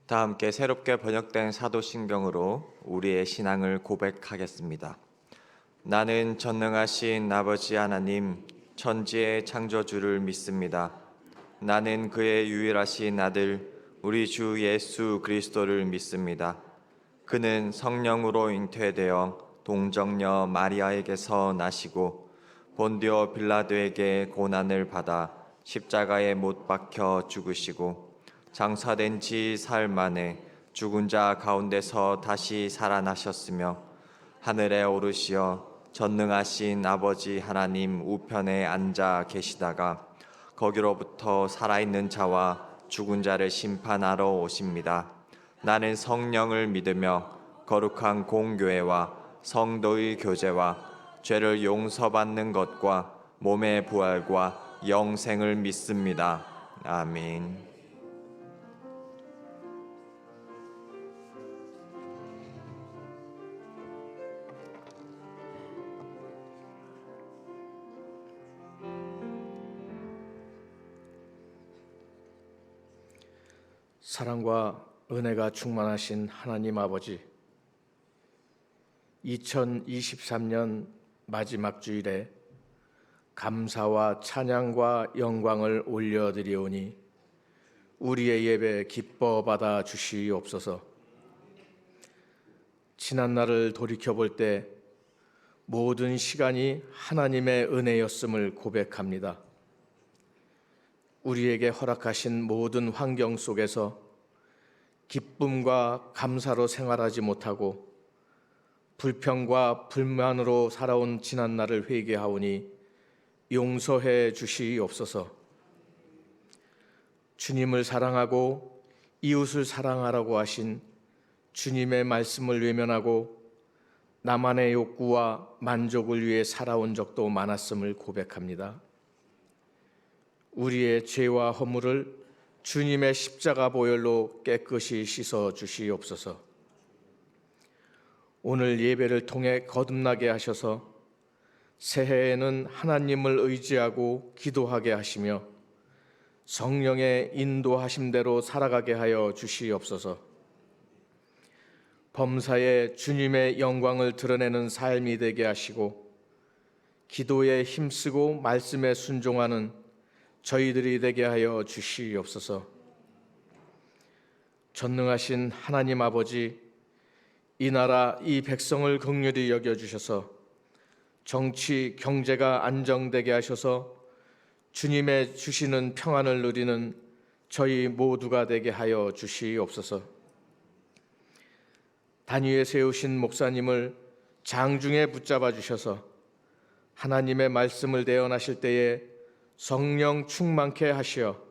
다 함께 새롭게 번역된 사도신경으로 우리의 신앙을 고백하겠습니다. 나는 전능하신 아버지 하나님, 천지의 창조주를 믿습니다. 나는 그의 유일하신 아들, 우리 주 예수 그리스도를 믿습니다. 그는 성령으로 잉태되어 동정녀 마리아에게서 나시고 본디오 빌라도에게 고난을 받아 십자가에 못 박혀 죽으시고 장사된 지 사흘 만에 죽은 자 가운데서 다시 살아나셨으며 하늘에 오르시어 전능하신 아버지 하나님 우편에 앉아 계시다가 거기로부터 살아있는 자와 죽은 자를 심판하러 오십니다. 나는 성령을 믿으며 거룩한 공교회와 성도의 교제와 죄를 용서받는 것과 몸의 부활과 영생을 믿습니다. 아멘. 사랑과 은혜가 충만하신 하나님 아버지, 2023년 마지막 주일에 감사와 찬양과 영광을 올려드리오니 우리의 예배 기뻐 받아 주시옵소서. 지난날을 돌이켜볼 때 모든 시간이 하나님의 은혜였음을 고백합니다. 우리에게 허락하신 모든 환경 속에서 기쁨과 감사로 생활하지 못하고 불평과 불만으로 살아온 지난날을 회개하오니 용서해 주시옵소서. 주님을 사랑하고 이웃을 사랑하라고 하신 주님의 말씀을 외면하고 나만의 욕구와 만족을 위해 살아온 적도 많았음을 고백합니다. 우리의 죄와 허물을 주님의 십자가 보혈로 깨끗이 씻어 주시옵소서. 오늘 예배를 통해 거듭나게 하셔서 새해에는 하나님을 의지하고 기도하게 하시며 성령의 인도하심대로 살아가게 하여 주시옵소서. 범사에 주님의 영광을 드러내는 삶이 되게 하시고 기도에 힘쓰고 말씀에 순종하는 저희들이 되게 하여 주시옵소서. 전능하신 하나님 아버지, 이 나라 이 백성을 긍휼히 여겨주셔서 정치 경제가 안정되게 하셔서 주님의 주시는 평안을 누리는 저희 모두가 되게 하여 주시옵소서. 단위에 세우신 목사님을 장중에 붙잡아 주셔서 하나님의 말씀을 대언하실 때에 성령 충만케 하시어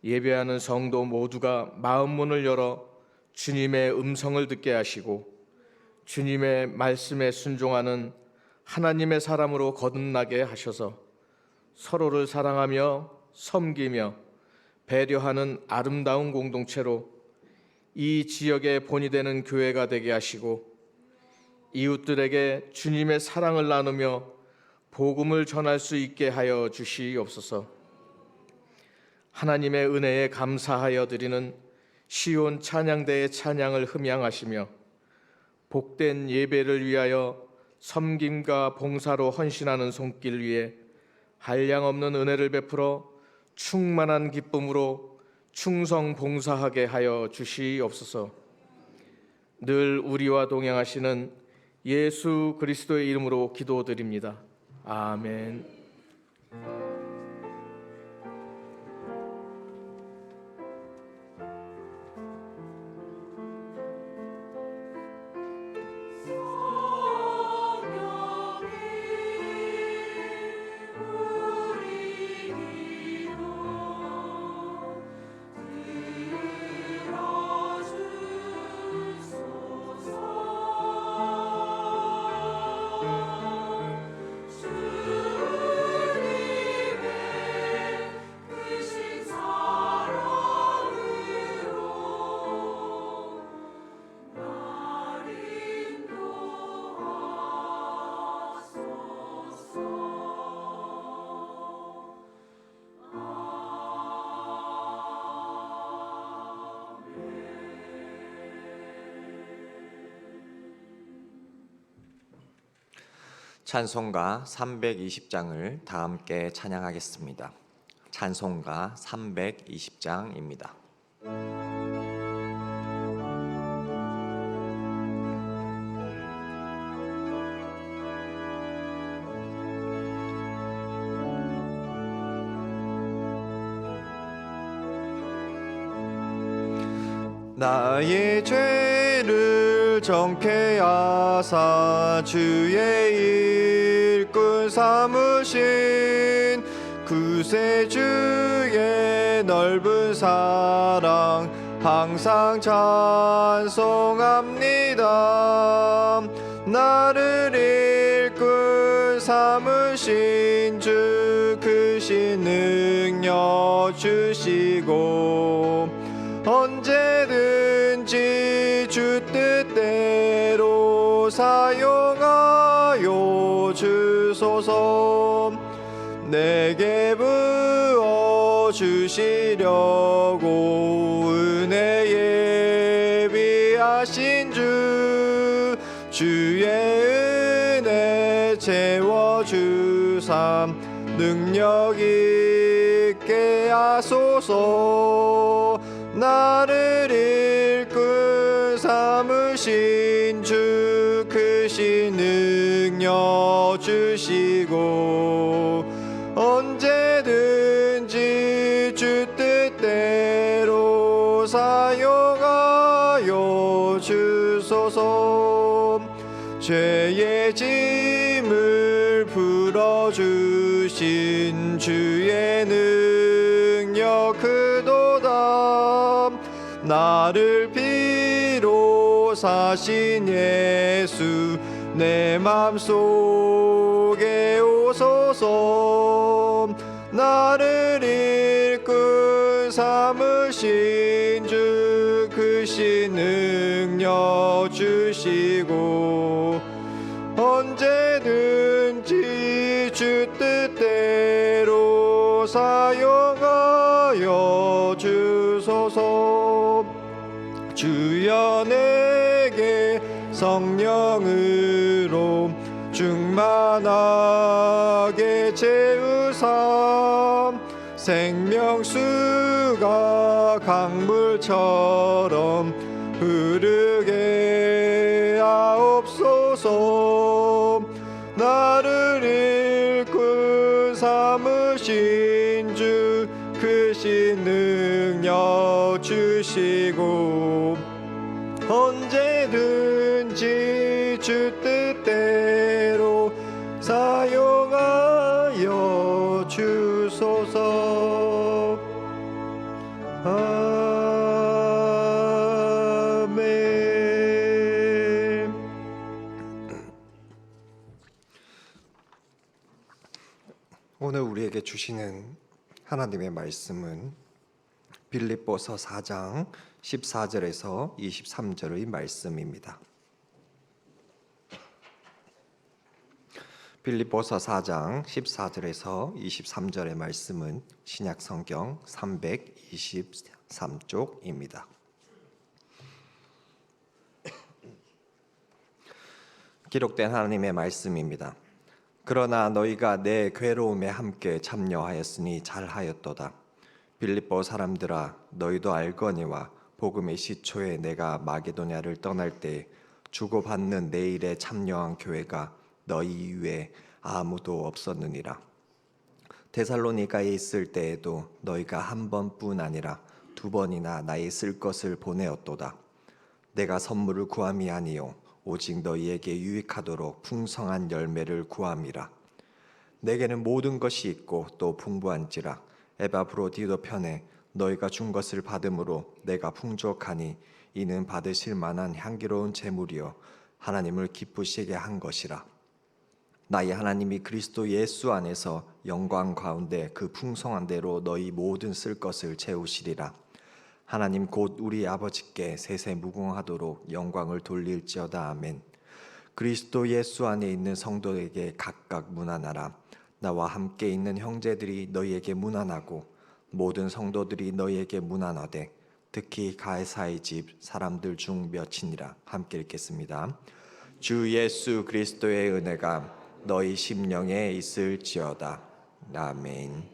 예배하는 성도 모두가 마음 문을 열어 주님의 음성을 듣게 하시고 주님의 말씀에 순종하는 하나님의 사람으로 거듭나게 하셔서 서로를 사랑하며 섬기며 배려하는 아름다운 공동체로 이 지역의 본이 되는 교회가 되게 하시고 이웃들에게 주님의 사랑을 나누며 복음을 전할 수 있게 하여 주시옵소서. 하나님의 은혜에 감사하여 드리는 시온 찬양대의 찬양을 흠양하시며 복된 예배를 위하여 섬김과 봉사로 헌신하는 손길 위에 한량없는 은혜를 베풀어 충만한 기쁨으로 충성 봉사하게 하여 주시옵소서. 늘 우리와 동행하시는 예수 그리스도의 이름으로 기도드립니다. 아멘. 찬송가 320장을 다 함께 찬양하겠습니다. 찬송가 320장입니다. 나의 죄를 정케 하사 주의 일꾼 삼으신 구세주의 넓은 사랑 항상 찬송합니다. 나를 일꾼 삼으신 주 크신 능력 주시고 언제든지 주 뜻대로 사용하여 주소서. 내게 부어 주시려고 은혜 예비하신 주의 은혜 채워주삼 능력 있게 하소서. 나를 일꾼 삼으신 주 크신 능력 주시고 언제든지 주 뜻대로 사용하여 주소서. 죄의 짐을 풀어주신 주의 능력 크도다. 나를 피로 사신 예수 내 맘속에 오소서. 나를 일꾼 삼으신 주 크신 능력 주시고 언제든지 주 뜻대로 사용하여 주소서. 주여 내게 성령으로 충만하게 채우사 생명수가 강물처럼 흐르게 하옵소서. 나를 일꾼 삼으신 주 크신 능력 주시고 언제든지 주 뜻대로 사용하여 주소서. 아멘. 오늘 우리에게 주시는 하나님의 말씀은 빌립보서 4장 14절에서 23절의 말씀입니다. 빌립보서 4장 14절에서 23절의 말씀은 신약성경 323쪽입니다. 기록된 하나님의 말씀입니다. 그러나 너희가 내 괴로움에 함께 참여하였으니 잘하였도다. 빌립보 사람들아, 너희도 알거니와 복음의 시초에 내가 마게도냐를 떠날 때 주고받는 내 일에 참여한 교회가 너희 이외에 아무도 없었느니라. 데살로니가에 있을 때에도 너희가 한 번뿐 아니라 두 번이나 나의 쓸 것을 보내었도다. 내가 선물을 구함이 아니요 오직 너희에게 유익하도록 풍성한 열매를 구함이라. 내게는 모든 것이 있고 또 풍부한지라. 에바브로디도 편에 너희가 준 것을 받음으로 내가 풍족하니 이는 받으실 만한 향기로운 제물이요 하나님을 기쁘시게 한 것이라. 나의 하나님이 그리스도 예수 안에서 영광 가운데 그 풍성한 대로 너희 모든 쓸 것을 채우시리라. 하나님 곧 우리 아버지께 세세 무궁하도록 영광을 돌릴지어다. 아멘. 그리스도 예수 안에 있는 성도에게 각각 문안하라. 나와 함께 있는 형제들이 너희에게 문안하고 모든 성도들이 너희에게 문안하되 특히 가이사의 집 사람들 중 몇이니라. 함께 읽겠습니다. 주 예수 그리스도의 은혜가 너희 심령에 있을지어다. 아멘.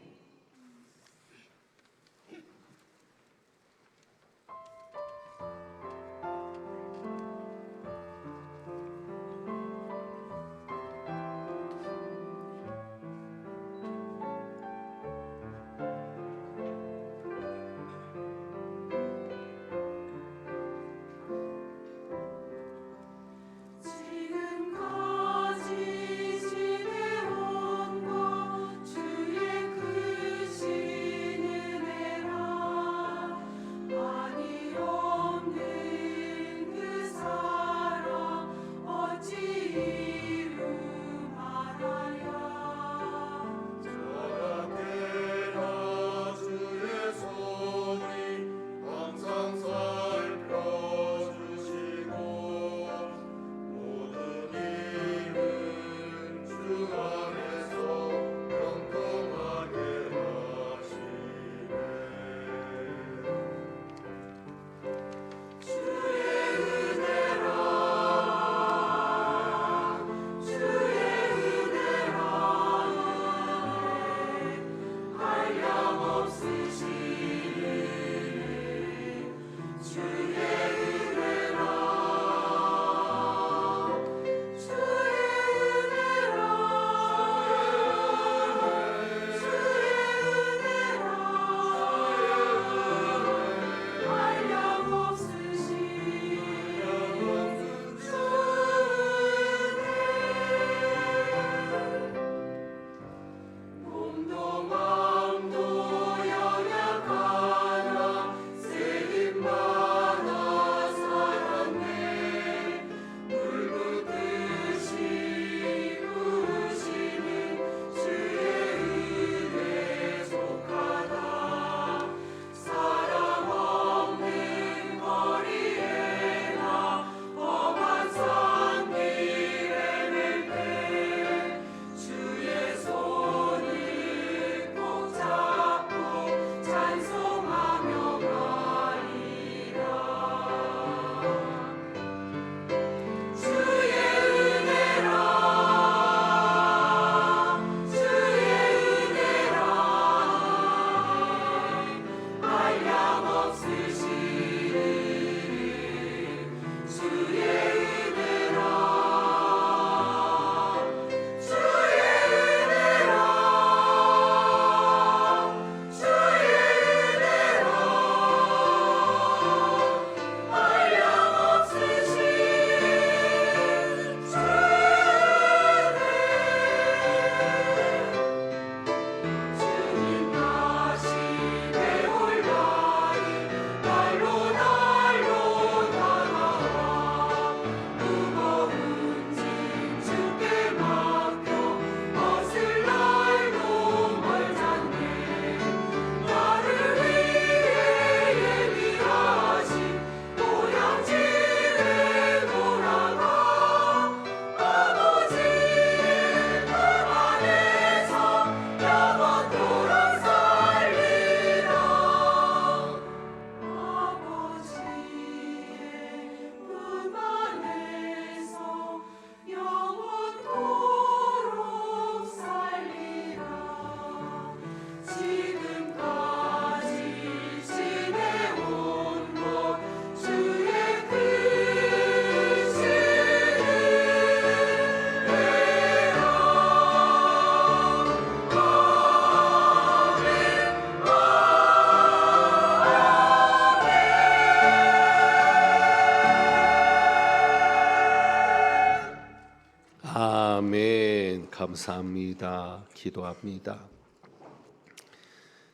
아멘. 감사합니다. 기도합니다.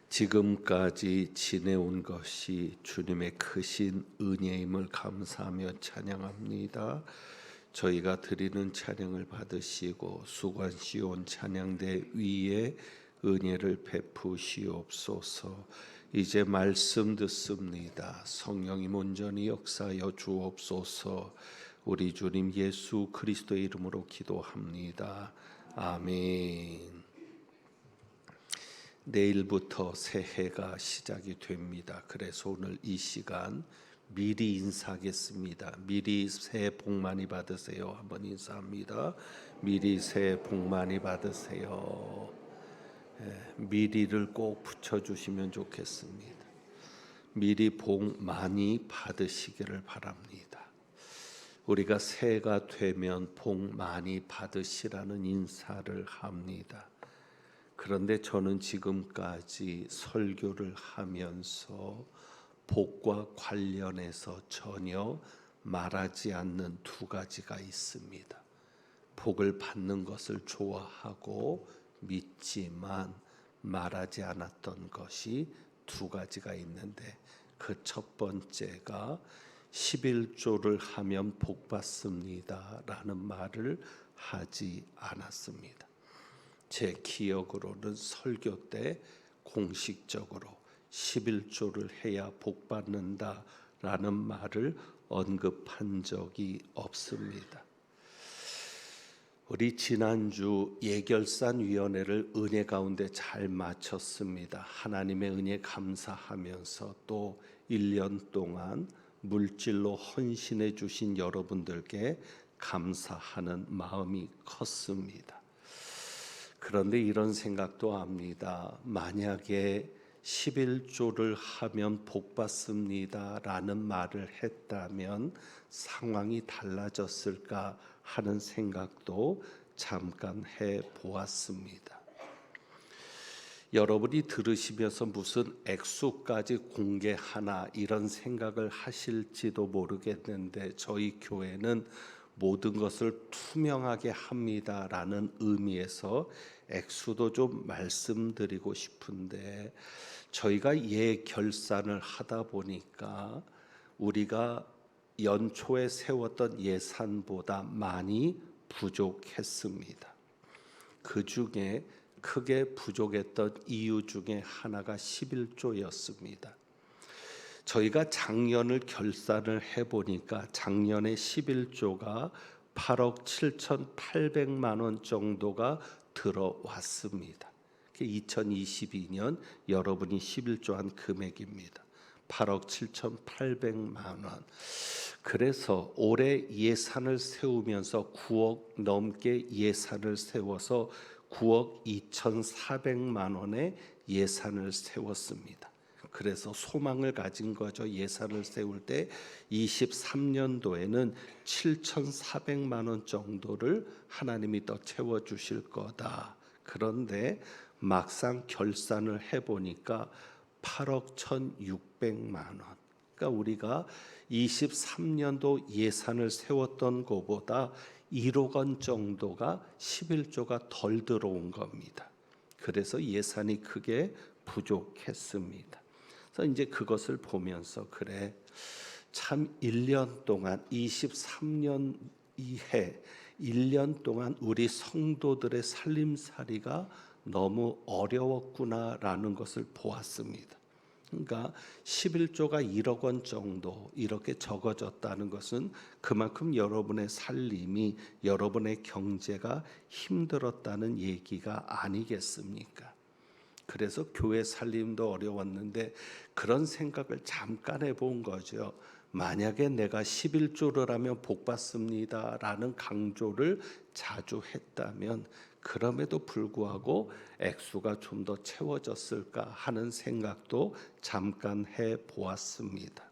지금까지 지내온 것이 주님의 크신 은혜임을 감사하며 찬양합니다. 저희가 드리는 찬양을 받으시고 수관시온 찬양대 위에 은혜를 베푸시옵소서. 이제 말씀 듣습니다. 성령님 온전히 역사하여 주옵소서. 우리 주님 예수 그리스도의 이름으로 기도합니다. 아멘. 내일부터 새해가 시작이 됩니다. 그래서 오늘 이 시간 미리 인사하겠습니다. 미리 새해 복 많이 받으세요. 한번 인사합니다. 미리 새해 복 많이 받으세요. 미리를 꼭 붙여주시면 좋겠습니다. 미리 복 많이 받으시기를 바랍니다. 우리가 새해가 되면 복 많이 받으시라는 인사를 합니다. 그런데 저는 지금까지 설교를 하면서 복과 관련해서 전혀 말하지 않는 두 가지가 있습니다. 복을 받는 것을 좋아하고 믿지만 말하지 않았던 것이 두 가지가 있는데, 그 첫 번째가 11조를 하면 복 받습니다 라는 말을 하지 않았습니다. 제 기억으로는 설교 때 공식적으로 11조를 해야 복 받는다 라는 말을 언급한 적이 없습니다. 우리 지난주 예결산위원회를 은혜 가운데 잘 마쳤습니다. 하나님의 은혜 감사하면서 또 1년 동안 물질로 헌신해 주신 여러분들께 감사하는 마음이 컸습니다. 그런데 이런 생각도 합니다. 만약에 11조를 하면 복 받습니다 라는 말을 했다면 상황이 달라졌을까 하는 생각도 잠깐 해 보았습니다. 여러분이 들으시면서 무슨 액수까지 공개하나 이런 생각을 하실지도 모르겠는데, 저희 교회는 모든 것을 투명하게 합니다라는 의미에서 액수도 좀 말씀드리고 싶은데, 저희가 예결산을 하다 보니까 우리가 연초에 세웠던 예산보다 많이 부족했습니다. 그 중에 크게 부족했던 이유 중에 하나가 11조였습니다. 저희가 작년을 결산을 해보니까 작년에 11조가 8억 7,800만 원 정도가 들어왔습니다. 2022년 여러분이 11조 한 금액입니다. 8억 7,800만 원. 그래서 올해 예산을 세우면서 9억 넘게 예산을 세워서 9억 2,400만 원의 예산을 세웠습니다. 그래서 소망을 가진 거죠. 예산을 세울 때 23년도에는 7,400만 원 정도를 하나님이 더 채워주실 거다. 그런데 막상 결산을 해보니까 8억 1,600만 원. 그러니까 우리가 23년도 예산을 세웠던 것보다 1억 원 정도가 11조가 덜 들어온 겁니다. 그래서 예산이 크게 부족했습니다. 그래서 이제 그것을 보면서 그래, 참 1년 동안 23년 이해 1년 동안 우리 성도들의 살림살이가 너무 어려웠구나라는 것을 보았습니다. 그러니까 11조가 1억 원 정도 이렇게 적어졌다는 것은 그만큼 여러분의 살림이, 여러분의 경제가 힘들었다는 얘기가 아니겠습니까? 그래서 교회 살림도 어려웠는데 그런 생각을 잠깐 해본 거죠. 만약에 내가 11조를 하면 복 받습니다 라는 강조를 자주 했다면 그럼에도 불구하고 액수가 좀 더 채워졌을까 하는 생각도 잠깐 해 보았습니다.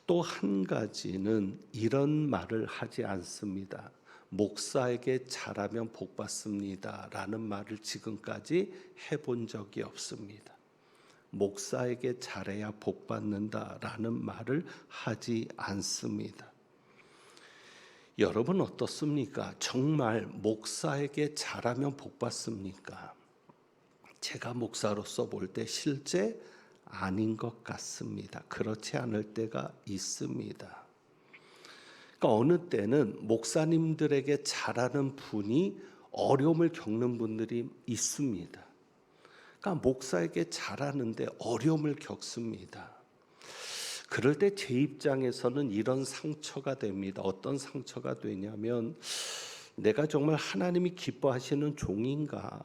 또 한 가지는 이런 말을 하지 않습니다. 목사에게 잘하면 복 받습니다 라는 말을 지금까지 해본 적이 없습니다. 목사에게 잘해야 복 받는다 라는 말을 하지 않습니다. 여러분 어떻습니까? 정말 목사에게 잘하면 복 받습니까? 제가 목사로서 볼 때 실제 아닌 것 같습니다. 그렇지 않을 때가 있습니다. 그러니까 어느 때는 목사님들에게 잘하는 분이 어려움을 겪는 분들이 있습니다. 그러니까 목사에게 잘하는데 어려움을 겪습니다. 그럴 때 제 입장에서는 이런 상처가 됩니다. 어떤 상처가 되냐면, 내가 정말 하나님이 기뻐하시는 종인가?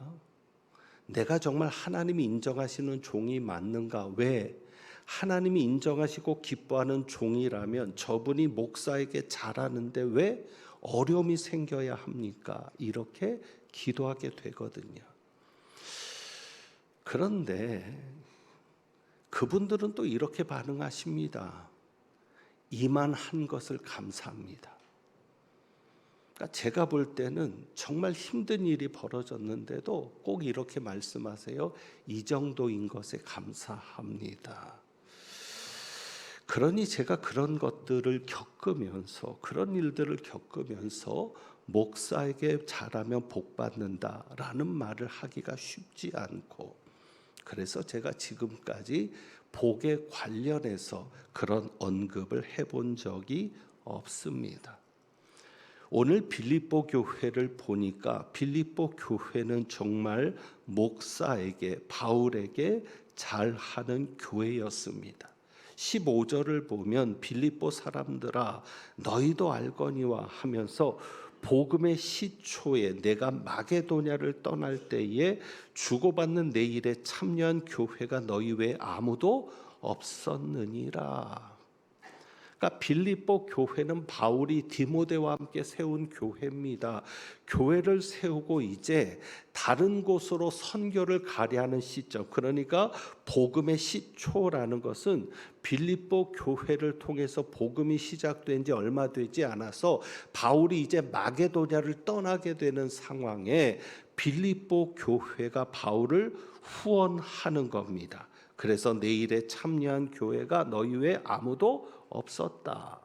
내가 정말 하나님이 인정하시는 종이 맞는가? 왜? 하나님이 인정하시고 기뻐하는 종이라면 저분이 목사에게 잘하는데 왜 어려움이 생겨야 합니까? 이렇게 기도하게 되거든요. 그런데 그분들은 또 이렇게 반응하십니다. 이만한 것을 감사합니다. 그러니까 제가 볼 때는 정말 힘든 일이 벌어졌는데도 꼭 이렇게 말씀하세요. 이 정도인 것에 감사합니다. 그러니 제가 그런 것들을 겪으면서, 그런 일들을 겪으면서 목사에게 잘하면 복 받는다라는 말을 하기가 쉽지 않고, 그래서 제가 지금까지 복에 관련해서 그런 언급을 해본 적이 없습니다. 오늘 빌립보 교회를 보니까 빌립보 교회는 정말 목사에게, 바울에게 잘하는 교회였습니다. 15절을 보면 빌립보 사람들아 너희도 알거니와 하면서 복음의 시초에 내가 마게도냐를 떠날 때에 주고받는 내 일에 참여한 교회가 너희 외에 아무도 없었느니라. 그러니까 빌립보 교회는 바울이 디모데와 함께 세운 교회입니다. 교회를 세우고 이제 다른 곳으로 선교를 가려 하는 시점, 그러니까 복음의 시초라는 것은 빌립보 교회를 통해서 복음이 시작된 지 얼마 되지 않아서 바울이 이제 마게도냐를 떠나게 되는 상황에 빌립보 교회가 바울을 후원하는 겁니다. 그래서 내 일에 참여한 교회가 너희 외에 아무도 없었다.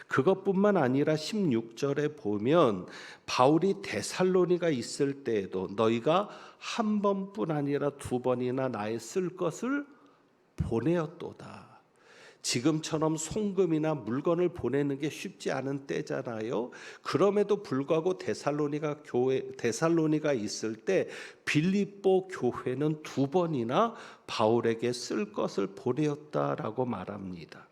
그것뿐만 아니라 16절에 보면 바울이 데살로니가 있을 때에도 너희가 한 번뿐 아니라 두 번이나 나의 쓸 것을 보내었도다. 지금처럼 송금이나 물건을 보내는 게 쉽지 않은 때잖아요. 그럼에도 불구하고 데살로니가 있을 때 빌립보 교회는 두 번이나 바울에게 쓸 것을 보내었다라고 말합니다.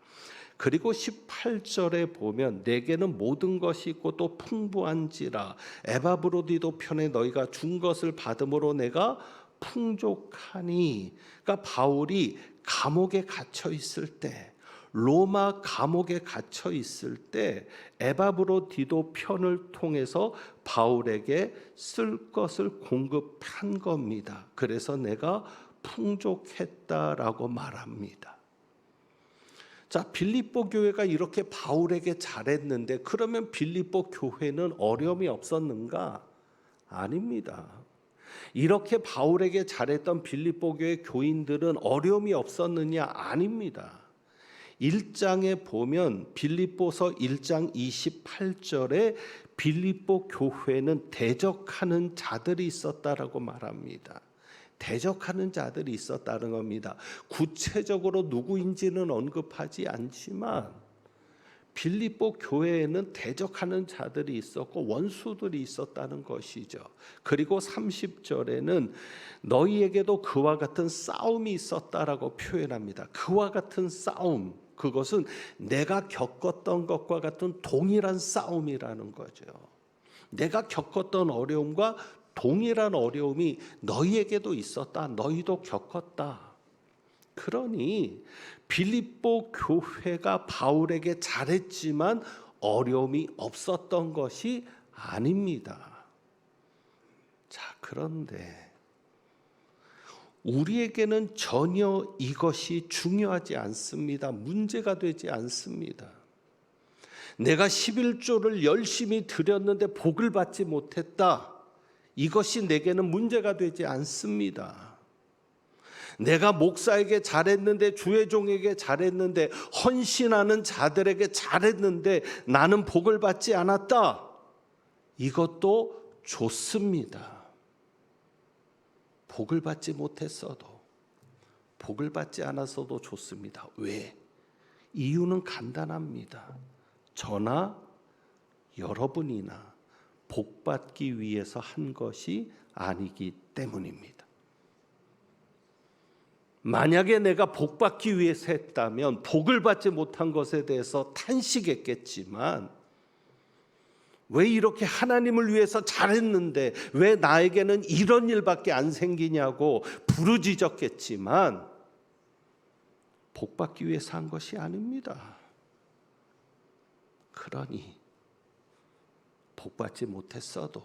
그리고 18절에 보면 내게는 모든 것이 있고 또 풍부한지라 에바브로디도 편에 너희가 준 것을 받음으로 내가 풍족하니. 그러니까 바울이 감옥에 갇혀 있을 때, 로마 감옥에 갇혀 있을 때 에바브로디도 편을 통해서 바울에게 쓸 것을 공급한 겁니다. 그래서 내가 풍족했다라고 말합니다. 자, 빌립보 교회가 이렇게 바울에게 잘했는데 그러면 빌립보 교회는 어려움이 없었는가? 아닙니다. 이렇게 바울에게 잘했던 빌립보 교회 교인들은 어려움이 없었느냐? 아닙니다. 1장에 보면 빌립보서 1장 28절에 빌립보 교회는 대적하는 자들이 있었다라고 말합니다. 대적하는 자들이 있었다는 겁니다. 구체적으로 누구인지는 언급하지 않지만 빌립보 교회에는 대적하는 자들이 있었고 원수들이 있었다는 것이죠. 그리고 30절에는 너희에게도 그와 같은 싸움이 있었다라고 표현합니다. 그와 같은 싸움, 그것은 내가 겪었던 것과 같은 동일한 싸움이라는 거죠. 내가 겪었던 어려움과 동일한 어려움이 너희에게도 있었다. 너희도 겪었다. 그러니 빌립보 교회가 바울에게 잘했지만 어려움이 없었던 것이 아닙니다. 자, 그런데 우리에게는 전혀 이것이 중요하지 않습니다. 문제가 되지 않습니다. 내가 11조를 열심히 드렸는데 복을 받지 못했다. 이것이 내게는 문제가 되지 않습니다. 내가 목사에게 잘했는데, 주의 종에게 잘했는데, 헌신하는 자들에게 잘했는데 나는 복을 받지 않았다. 이것도 좋습니다. 복을 받지 못했어도, 복을 받지 않았어도 좋습니다. 왜? 이유는 간단합니다. 저나 여러분이나 복받기 위해서 한 것이 아니기 때문입니다. 만약에 내가 복받기 위해서 했다면 복을 받지 못한 것에 대해서 탄식했겠지만 왜 이렇게 하나님을 위해서 잘했는데 왜 나에게는 이런 일밖에 안 생기냐고 부르짖었겠지만 복받기 위해서 한 것이 아닙니다. 그러니 복받지 못했어도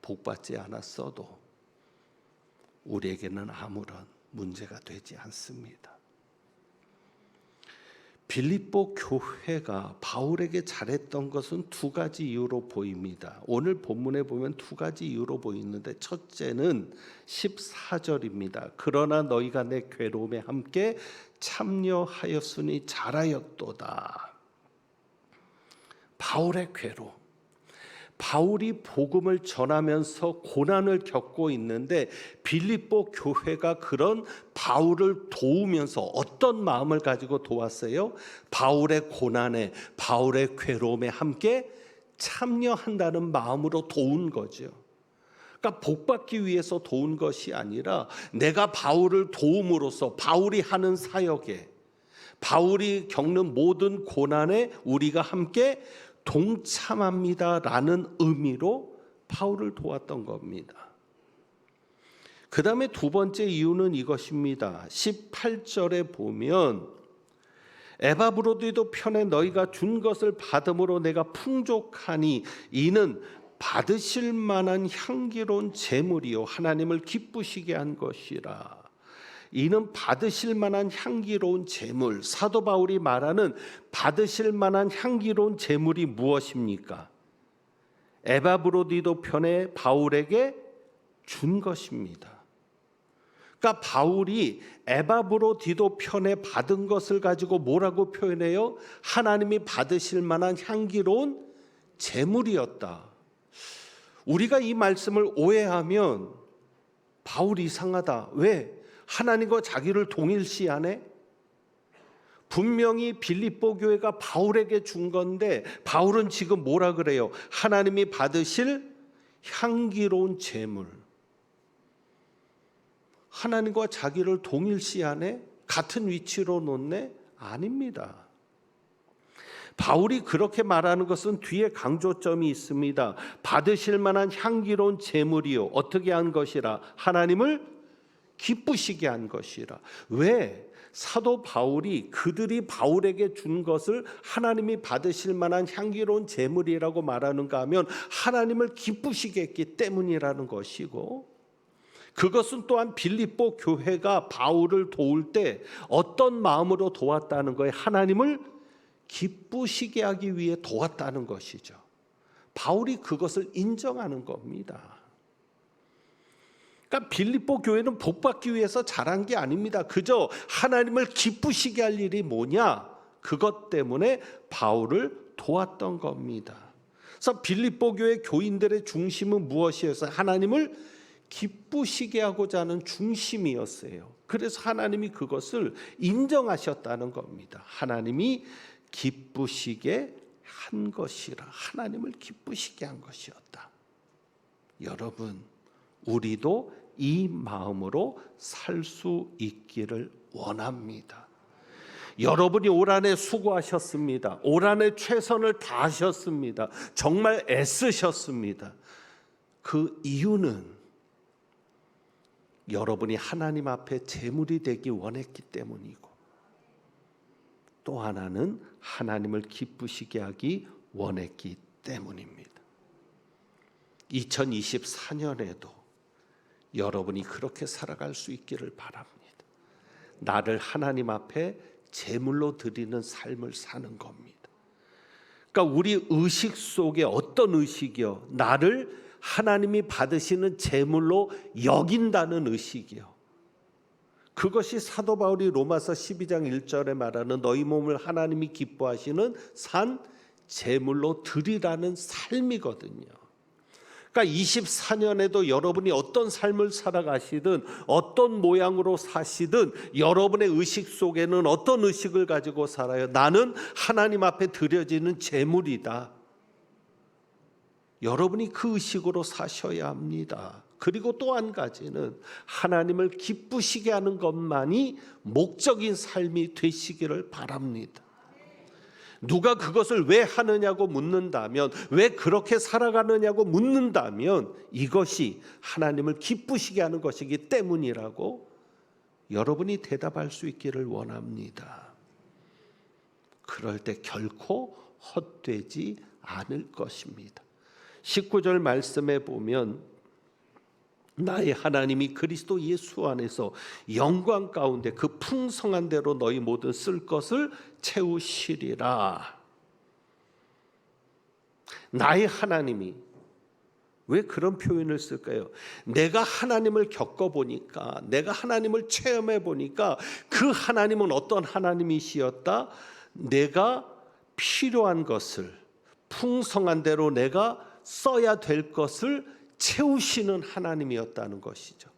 복받지 않았어도 우리에게는 아무런 문제가 되지 않습니다. 빌립보 교회가 바울에게 잘했던 것은 두 가지 이유로 보입니다. 오늘 본문에 보면 두 가지 이유로 보이는데, 첫째는 14절입니다. 그러나 너희가 내 괴로움에 함께 참여하였으니 잘하였도다. 바울의 괴로움. 바울이 복음을 전하면서 고난을 겪고 있는데 빌립보 교회가 그런 바울을 도우면서 어떤 마음을 가지고 도왔어요? 바울의 고난에, 바울의 괴로움에 함께 참여한다는 마음으로 도운 거죠. 그러니까 복받기 위해서 도운 것이 아니라 내가 바울을 도움으로써 바울이 하는 사역에, 바울이 겪는 모든 고난에 우리가 함께 동참합니다라는 의미로 바울을 도왔던 겁니다. 그 다음에 두 번째 이유는 이것입니다. 18절에 보면 에바브로디도 편에 너희가 준 것을 받음으로 내가 풍족하니 이는 받으실 만한 향기로운 제물이요 하나님을 기쁘시게 한 것이라. 이는 받으실 만한 향기로운 제물. 사도 바울이 말하는 받으실 만한 향기로운 제물이 무엇입니까? 에바브로디도 편에 바울에게 준 것입니다. 그러니까 바울이 에바브로디도 편에 받은 것을 가지고 뭐라고 표현해요? 하나님이 받으실 만한 향기로운 제물이었다. 우리가 이 말씀을 오해하면 바울이 이상하다. 왜? 하나님과 자기를 동일시하네? 분명히 빌립보 교회가 바울에게 준 건데 바울은 지금 뭐라 그래요? 하나님이 받으실 향기로운 제물. 하나님과 자기를 동일시하네? 같은 위치로 놓네? 아닙니다. 바울이 그렇게 말하는 것은 뒤에 강조점이 있습니다. 받으실 만한 향기로운 제물이요. 어떻게 한 것이라? 하나님을 기쁘시게 한 것이라. 왜? 사도 바울이 그들이 바울에게 준 것을 하나님이 받으실 만한 향기로운 제물이라고 말하는가 하면 하나님을 기쁘시게 했기 때문이라는 것이고, 그것은 또한 빌립보 교회가 바울을 도울 때 어떤 마음으로 도왔다는 거예요? 하나님을 기쁘시게 하기 위해 도왔다는 것이죠. 바울이 그것을 인정하는 겁니다. 그러니까 빌립보 교회는 복받기 위해서 잘한 게 아닙니다. 그저 하나님을 기쁘시게 할 일이 뭐냐? 그것 때문에 바울을 도왔던 겁니다. 그래서 빌립보 교회 교인들의 중심은 무엇이었어요? 하나님을 기쁘시게 하고자 하는 중심이었어요. 그래서 하나님이 그것을 인정하셨다는 겁니다. 하나님이 기쁘시게 한 것이라. 하나님을 기쁘시게 한 것이었다. 여러분, 우리도 이 마음으로 살 수 있기를 원합니다. 여러분이 올 한해 수고하셨습니다. 올 한해 최선을 다하셨습니다. 정말 애쓰셨습니다. 그 이유는 여러분이 하나님 앞에 제물이 되기 원했기 때문이고, 또 하나는 하나님을 기쁘시게 하기 원했기 때문입니다. 2024년에도 여러분이 그렇게 살아갈 수 있기를 바랍니다. 나를 하나님 앞에 제물로 드리는 삶을 사는 겁니다. 그러니까 우리 의식 속에 어떤 의식이요? 나를 하나님이 받으시는 제물로 여긴다는 의식이요. 그것이 사도 바울이 로마서 12장 1절에 말하는 너희 몸을 하나님이 기뻐하시는 산 제물로 드리라는 삶이거든요. 그러니까 24년에도 여러분이 어떤 삶을 살아가시든 어떤 모양으로 사시든 여러분의 의식 속에는 어떤 의식을 가지고 살아요? 나는 하나님 앞에 드려지는 제물이다. 여러분이 그 의식으로 사셔야 합니다. 그리고 또 한 가지는 하나님을 기쁘시게 하는 것만이 목적인 삶이 되시기를 바랍니다. 누가 그것을 왜 하느냐고 묻는다면, 왜 그렇게 살아가느냐고 묻는다면 이것이 하나님을 기쁘시게 하는 것이기 때문이라고 여러분이 대답할 수 있기를 원합니다. 그럴 때 결코 헛되지 않을 것입니다. 19절 말씀에 보면 나의 하나님이 그리스도 예수 안에서 영광 가운데 그 풍성한 대로 너희 모든 쓸 것을 채우시리라. 나의 하나님이 왜 그런 표현을 쓸까요? 내가 하나님을 겪어보니까, 내가 하나님을 체험해보니까 그 하나님은 어떤 하나님이시었다? 내가 필요한 것을 풍성한 대로 내가 써야 될 것을 채우시는 하나님이었다는 것이죠.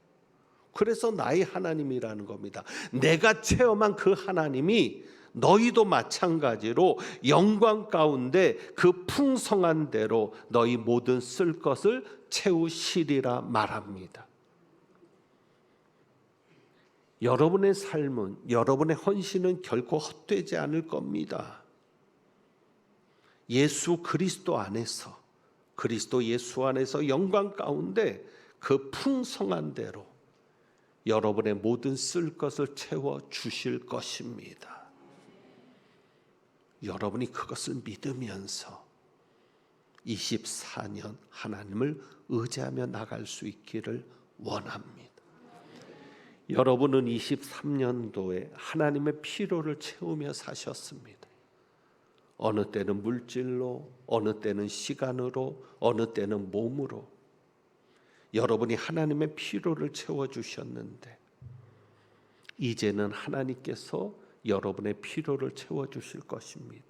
그래서 나의 하나님이라는 겁니다. 내가 체험한 그 하나님이 너희도 마찬가지로 영광 가운데 그 풍성한 대로 너희 모든 쓸 것을 채우시리라 말합니다. 여러분의 삶은, 여러분의 헌신은 결코 헛되지 않을 겁니다. 예수 그리스도 안에서, 그리스도 예수 안에서 영광 가운데 그 풍성한 대로 여러분의 모든 쓸 것을 채워 주실 것입니다. 여러분이 그것을 믿으면서 24년 하나님을 의지하며 나갈 수 있기를 원합니다. 여러분은 23년도에 하나님의 필요를 채우며 사셨습니다. 어느 때는 물질로, 어느 때는 시간으로, 어느 때는 몸으로 여러분이 하나님의 필요를 채워주셨는데 이제는 하나님께서 여러분의 필요를 채워주실 것입니다.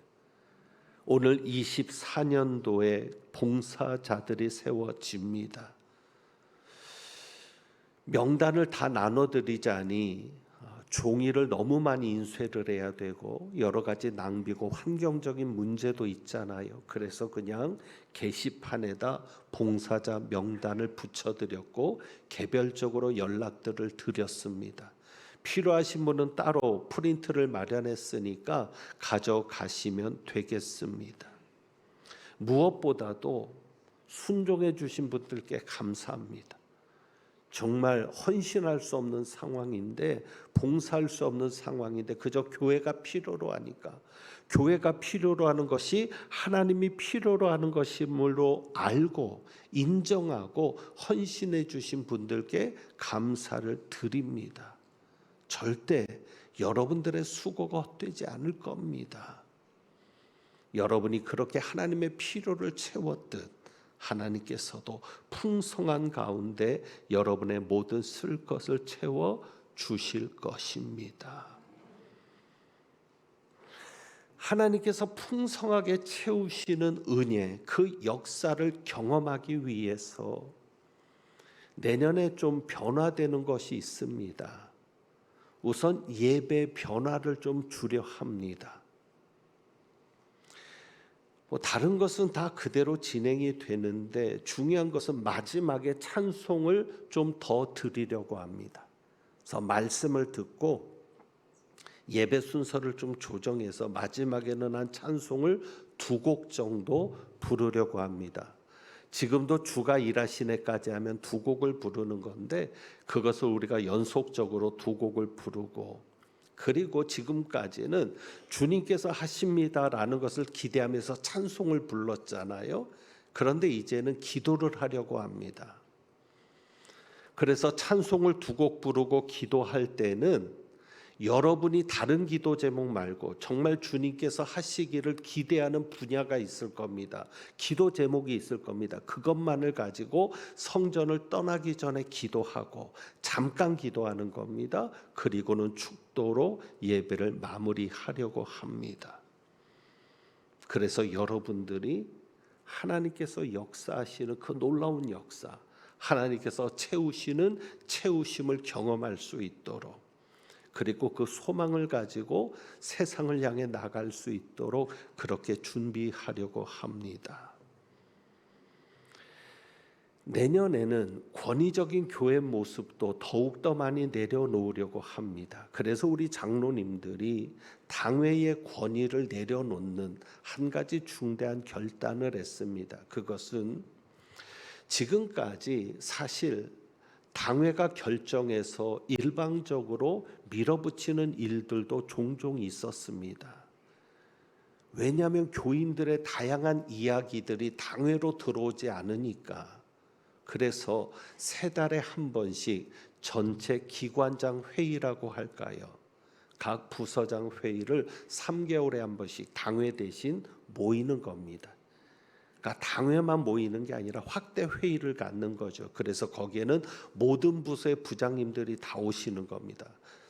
오늘 24년도에 봉사자들이 세워집니다. 명단을 다 나눠드리자니 종이를 너무 많이 인쇄를 해야 되고 여러 가지 낭비고 환경적인 문제도 있잖아요. 그래서 그냥 게시판에다 봉사자 명단을 붙여드렸고 개별적으로 연락들을 드렸습니다. 필요하신 분은 따로 프린트를 마련했으니까 가져가시면 되겠습니다. 무엇보다도 순종해 주신 분들께 감사합니다. 정말 헌신할 수 없는 상황인데, 봉사할 수 없는 상황인데 그저 교회가 필요로 하니까, 교회가 필요로 하는 것이 하나님이 필요로 하는 것임으로 알고 인정하고 헌신해 주신 분들께 감사를 드립니다. 절대 여러분들의 수고가 헛되지 않을 겁니다. 여러분이 그렇게 하나님의 필요를 채웠듯 하나님께서도 풍성한 가운데 여러분의 모든 쓸 것을 채워 주실 것입니다. 하나님께서 풍성하게 채우시는 은혜, 그 역사를 경험하기 위해서 내년에 좀 변화되는 것이 있습니다. 우선 예배 변화를 좀 주려 합니다. 다른 것은 다 그대로 진행이 되는데 중요한 것은 마지막에 찬송을 좀 더 드리려고 합니다. 그래서 말씀을 듣고 예배 순서를 좀 조정해서 마지막에는 한 찬송을 2곡 정도 부르려고 합니다. 지금도 주가 일하시네까지 하면 2곡을 부르는 건데 그것을 우리가 연속적으로 2곡을 부르고, 그리고 지금까지는 주님께서 하십니다라는 것을 기대하면서 찬송을 불렀잖아요. 그런데 이제는 기도를 하려고 합니다. 그래서 찬송을 2곡 부르고 기도할 때는 여러분이 다른 기도 제목 말고 정말 주님께서 하시기를 기대하는 분야가 있을 겁니다. 기도 제목이 있을 겁니다. 그것만을 가지고 성전을 떠나기 전에 기도하고 잠깐 기도하는 겁니다. 그리고는 축도로 예배를 마무리하려고 합니다. 그래서 여러분들이 하나님께서 역사하시는 그 놀라운 역사, 하나님께서 채우시는 채우심을 경험할 수 있도록, 그리고 그 소망을 가지고 세상을 향해 나갈 수 있도록 그렇게 준비하려고 합니다. 내년에는 권위적인 교회 모습도 더욱더 많이 내려놓으려고 합니다. 그래서 우리 장로님들이 당회의 권위를 내려놓는 한 가지 중대한 결단을 했습니다. 그것은 지금까지 사실 당회가 결정해서 일방적으로 밀어붙이는 일들도 종종 있었습니다. 왜냐하면 교인들의 다양한 이야기들이 당회로 들어오지 않으니까. 그래서 3달에 한 번씩 전체 기관장 회의라고 할까요? 각 부서장 회의를 3개월에 한 번씩 당회 대신 모이는 겁니다. 그러니까 당회만 모이는 게 아니라 확대 회의를 갖는 거죠. 그래서 거기에는 모든 부서의 부장님들이 다 오시는 겁니다.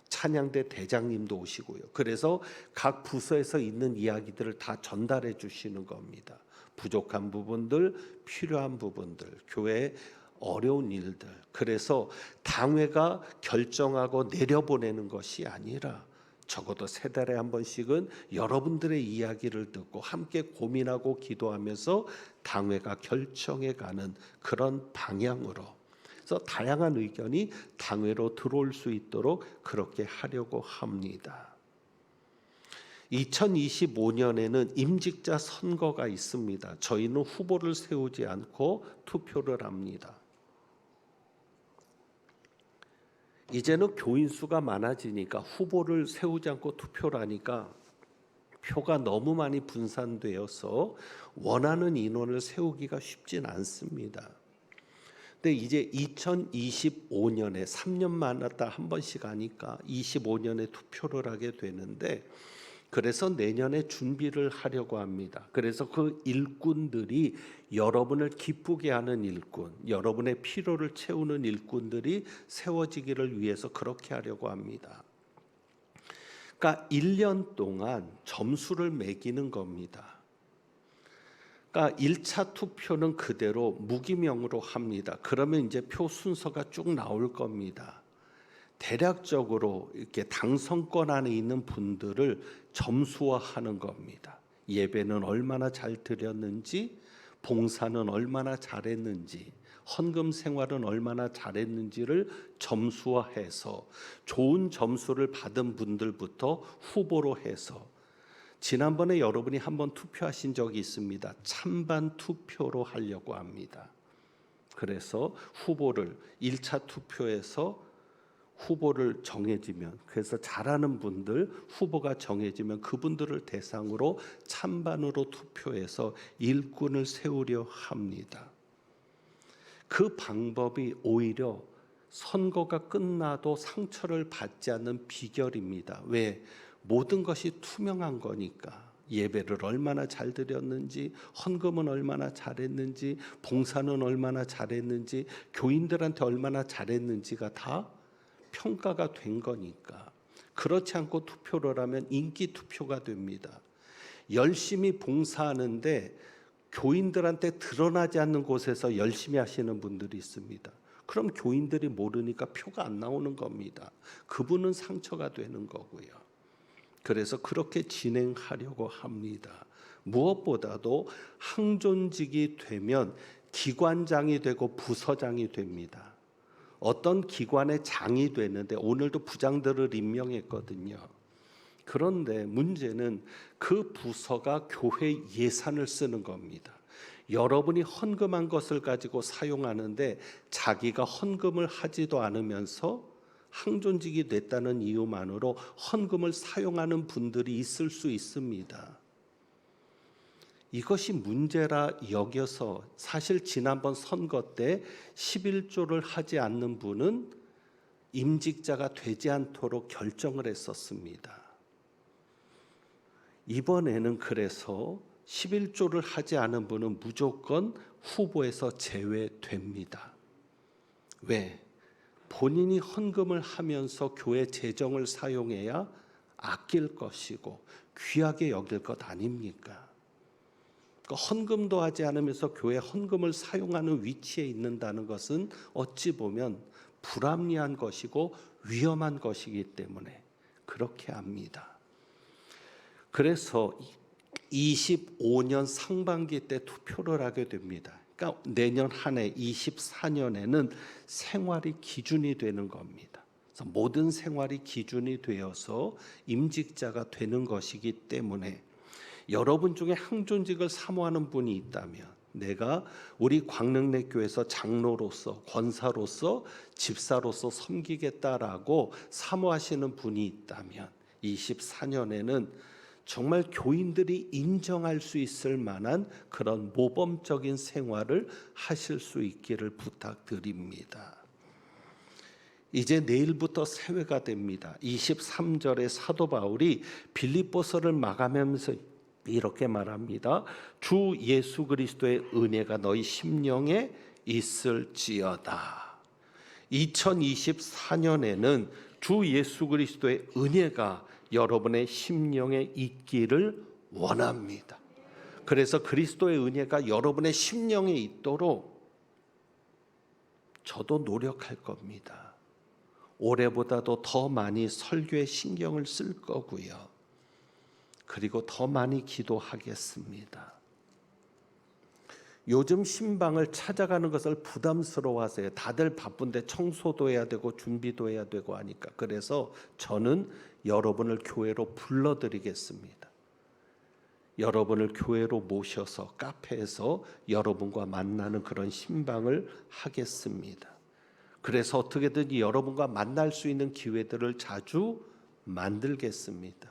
찬양대 대장님도 오시고요. 그래서 각 부서에서 있는 이야기들을 다 전달해 주시는 겁니다. 부족한 부분들, 필요한 부분들, 교회의 어려운 일들. 그래서 당회가 결정하고 내려보내는 것이 아니라 적어도 3달에 한 번씩은 여러분들의 이야기를 듣고 함께 고민하고 기도하면서 당회가 결정해가는 그런 방향으로, 그래서 다양한 의견이 당회로 들어올 수 있도록 그렇게 하려고 합니다. 2025년에는 임직자 선거가 있습니다. 저희는 후보를 세우지 않고 투표를 합니다. 이제는 교인 수가 많아지니까 후보를 세우지 않고 투표를 하니까 표가 너무 많이 분산되어서 원하는 인원을 세우기가 쉽진 않습니다. 근데 이제 2025년에 3년마다 한 번씩 하니까 25년에 투표를 하게 되는데, 그래서 내년에 준비를 하려고 합니다. 그래서 그 일꾼들이 여러분을 기쁘게 하는 일꾼, 여러분의 필요를 채우는 일꾼들이 세워지기를 위해서 그렇게 하려고 합니다. 그러니까 1년 동안 점수를 매기는 겁니다. 그러니까 1차 투표는 그대로 무기명으로 합니다. 그러면 이제 표 순서가 쭉 나올 겁니다. 대략적으로 이렇게 당선권 안에 있는 분들을 점수화하는 겁니다. 예배는 얼마나 잘 드렸는지, 봉사는 얼마나 잘했는지, 헌금 생활은 얼마나 잘했는지를 점수화해서 좋은 점수를 받은 분들부터 후보로 해서, 지난번에 여러분이 한번 투표하신 적이 있습니다. 찬반 투표로 하려고 합니다. 그래서 후보를 1차 투표에서 후보를 정해지면, 그래서 잘하는 분들 후보가 정해지면 그분들을 대상으로 찬반으로 투표해서 일꾼을 세우려 합니다. 그 방법이 오히려 선거가 끝나도 상처를 받지 않는 비결입니다. 왜? 모든 것이 투명한 거니까. 예배를 얼마나 잘 드렸는지, 헌금은 얼마나 잘했는지, 봉사는 얼마나 잘했는지, 교인들한테 얼마나 잘했는지가 다 평가가 된 거니까. 그렇지 않고 투표를 하면 인기 투표가 됩니다. 열심히 봉사하는데 교인들한테 드러나지 않는 곳에서 열심히 하시는 분들이 있습니다. 그럼 교인들이 모르니까 표가 안 나오는 겁니다. 그분은 상처가 되는 거고요. 그래서 그렇게 진행하려고 합니다. 무엇보다도 항존직이 되면 기관장이 되고 부서장이 됩니다. 어떤 기관의 장이 되는데 오늘도 부장들을 임명했거든요. 그런데 문제는 그 부서가 교회 예산을 쓰는 겁니다. 여러분이 헌금한 것을 가지고 사용하는데 자기가 헌금을 하지도 않으면서 항존직이 됐다는 이유만으로 헌금을 사용하는 분들이 있을 수 있습니다. 이것이 문제라 여겨서 사실 지난번 선거 때 11조를 하지 않는 분은 임직자가 되지 않도록 결정을 했었습니다. 이번에는 그래서 11조를 하지 않은 분은 무조건 후보에서 제외됩니다. 왜? 본인이 헌금을 하면서 교회 재정을 사용해야 아낄 것이고 귀하게 여길 것 아닙니까? 헌금도 하지 않으면서 교회 헌금을 사용하는 위치에 있는다는 것은 어찌 보면 불합리한 것이고 위험한 것이기 때문에 그렇게 합니다. 그래서 25년 상반기 때 투표를 하게 됩니다. 그러니까 내년 한 해 24년에는 생활이 기준이 되는 겁니다. 그래서 모든 생활이 기준이 되어서 임직자가 되는 것이기 때문에 여러분 중에 항존직을 사모하는 분이 있다면, 내가 우리 광릉내 교회에서 장로로서, 권사로서, 집사로서 섬기겠다라고 사모하시는 분이 있다면 24년에는 정말 교인들이 인정할 수 있을 만한 그런 모범적인 생활을 하실 수 있기를 부탁드립니다. 이제 내일부터 새해가 됩니다. 23절에 사도 바울이 빌립보서를 마감하면서 이렇게 말합니다. 주 예수 그리스도의 은혜가 너희 심령에 있을지어다. 2024년에는 주 예수 그리스도의 은혜가 여러분의 심령에 있기를 원합니다. 그래서 그리스도의 은혜가 여러분의 심령에 있도록 저도 노력할 겁니다. 올해보다도 더 많이 설교에 신경을 쓸 거고요. 그리고 더 많이 기도하겠습니다. 요즘 신방을 찾아가는 것을 부담스러워하세요. 다들 바쁜데 청소도 해야 되고 준비도 해야 되고 하니까. 그래서 저는 여러분을 교회로 불러드리겠습니다. 여러분을 교회로 모셔서 카페에서 여러분과 만나는 그런 신방을 하겠습니다. 그래서 어떻게든 여러분과 만날 수 있는 기회들을 자주 만들겠습니다.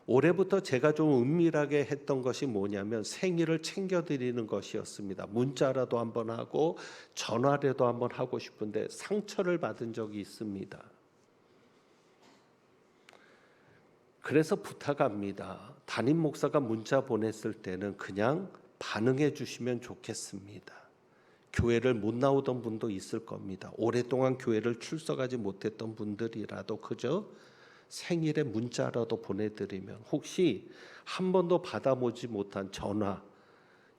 올해부터 제가 좀 은밀하게 했던 것이 뭐냐면 생일을 챙겨드리는 것이었습니다. 문자라도 한번 하고 전화라도 한번 하고 싶은데 상처를 받은 적이 있습니다. 그래서 부탁합니다. 담임 목사가 문자 보냈을 때는 그냥 반응해 주시면 좋겠습니다. 교회를 못 나오던 분도 있을 겁니다. 오랫동안 교회를 출석하지 못했던 분들이라도 그저 생일에 문자라도 보내드리면 혹시 한 번도 받아보지 못한 전화,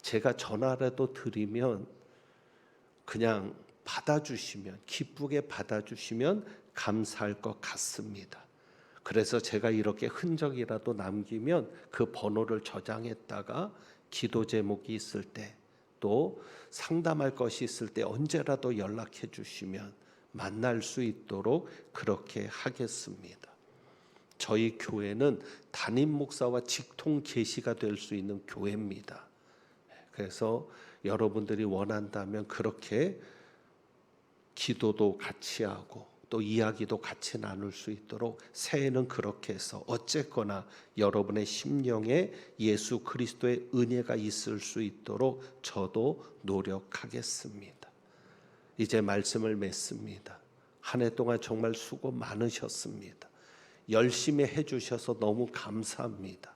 제가 전화라도 드리면 그냥 받아주시면, 기쁘게 받아주시면 감사할 것 같습니다. 그래서 제가 이렇게 흔적이라도 남기면 그 번호를 저장했다가 기도 제목이 있을 때, 또 상담할 것이 있을 때 언제라도 연락해 주시면 만날 수 있도록 그렇게 하겠습니다. 저희 교회는 담임 목사와 직통 계시가 될 수 있는 교회입니다. 그래서 여러분들이 원한다면 그렇게 기도도 같이 하고 또 이야기도 같이 나눌 수 있도록 새해는 그렇게 해서 어쨌거나 여러분의 심령에 예수 그리스도의 은혜가 있을 수 있도록 저도 노력하겠습니다. 이제 말씀을 맺습니다. 한 해 동안 정말 수고 많으셨습니다. 열심히 해주셔서 너무 감사합니다.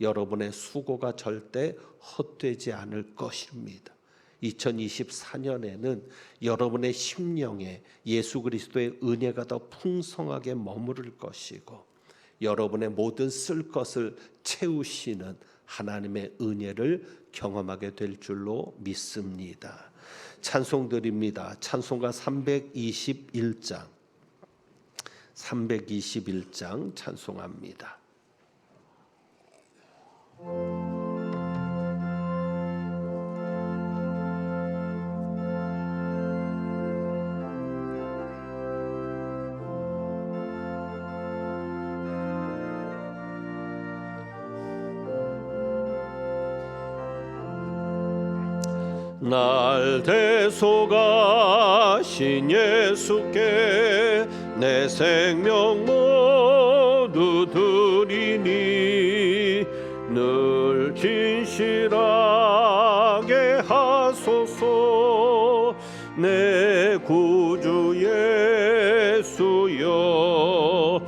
여러분의 수고가 절대 헛되지 않을 것입니다. 2024년에는 여러분의 심령에 예수 그리스도의 은혜가 더 풍성하게 머무를 것이고 여러분의 모든 쓸 것을 채우시는 하나님의 은혜를 경험하게 될 줄로 믿습니다. 찬송드립니다. 찬송가 321장 찬송합니다. 날 대속하신 예수께 내 생명 모두 드리니 늘 진실하게 하소서. 내 구주 예수여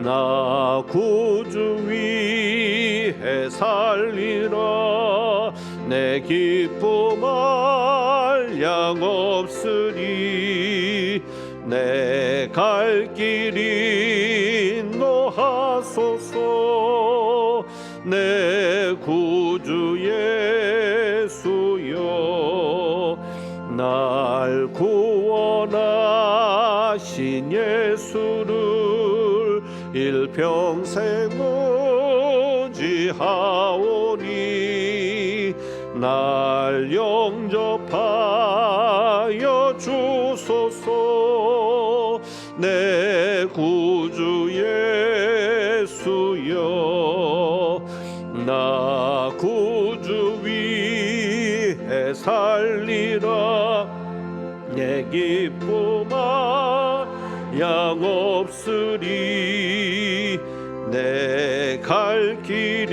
나 구주 위에 살리라. 내 기쁨 한량 없으리. 내 갈 길 인도하소서. 내 구주 예수여 날 구원하신 예수를 일평생 의지하오니 날 영접하여 주소서. 내 구주 예수여 나 구주 위에 살리라 내 기쁨아 양없으리 내 갈 길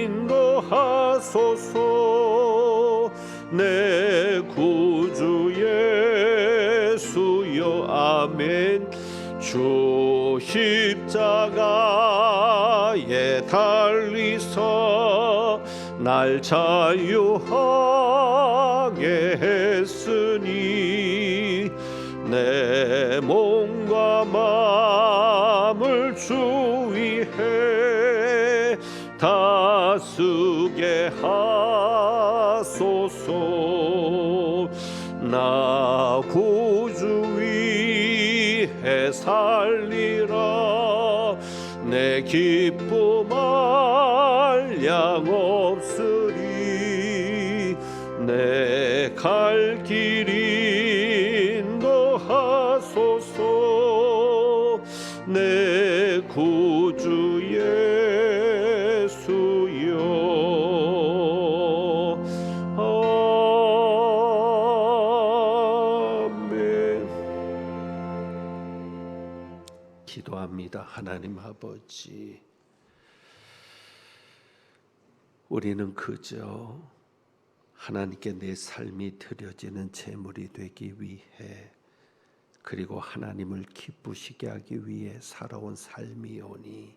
인도하소서 내 구주 예수여 아멘 주 십자가에 달리사 날 자유하게 했으니 내 몸과 마음을 주 위해 다스게 하소서 나 구주 위해 살리라 내 기쁨 양없으리 내 갈 길 인도하소서 내 구주 예수여 아멘. 기도합니다. 하나님 아버지, 우리는 그저 하나님께 내 삶이 드려지는 제물이 되기 위해 그리고 하나님을 기쁘시게 하기 위해 살아온 삶이오니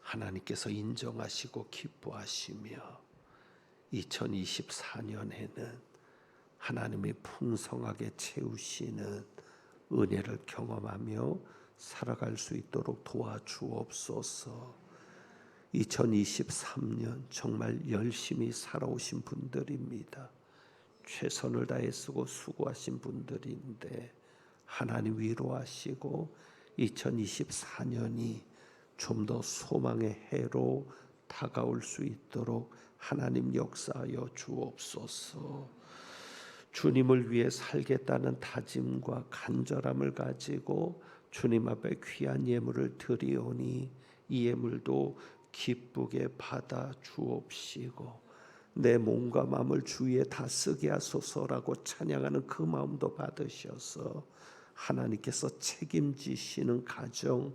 하나님께서 인정하시고 기뻐하시며 2024년에는 하나님이 풍성하게 채우시는 은혜를 경험하며 살아갈 수 있도록 도와주옵소서. 2023년 정말 열심히 살아오신 분들입니다. 최선을 다해 쓰고 수고하신 분들인데 하나님 위로하시고 2024년이 좀 더 소망의 해로 다가올 수 있도록 하나님 역사하여 주옵소서. 주님을 위해 살겠다는 다짐과 간절함을 가지고 주님 앞에 귀한 예물을 드리오니 이 예물도 기쁘게 받아 주옵시고 내 몸과 마음을 주위에 다 쓰게 하소서라고 찬양하는 그 마음도 받으셔서 하나님께서 책임지시는 가정,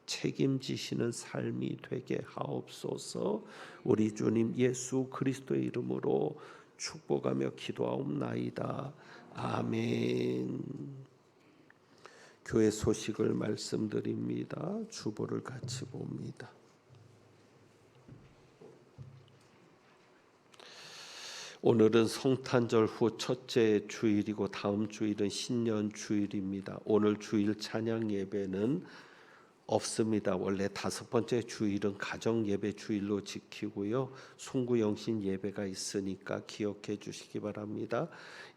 책임지시는 삶이 되게 하옵소서. 우리 주님 예수 그리스도의 이름으로 축복하며 기도하옵나이다. 아멘. 교회 소식을 말씀드립니다. 주보를 같이 봅니다. 오늘은 성탄절 후 첫째 주일이고 다음 주일은 신년 주일입니다. 오늘 주일 찬양 예배는 없습니다. 원래 5번째 주일은 가정 예배 주일로 지키고요. 송구영신 예배가 있으니까 기억해 주시기 바랍니다.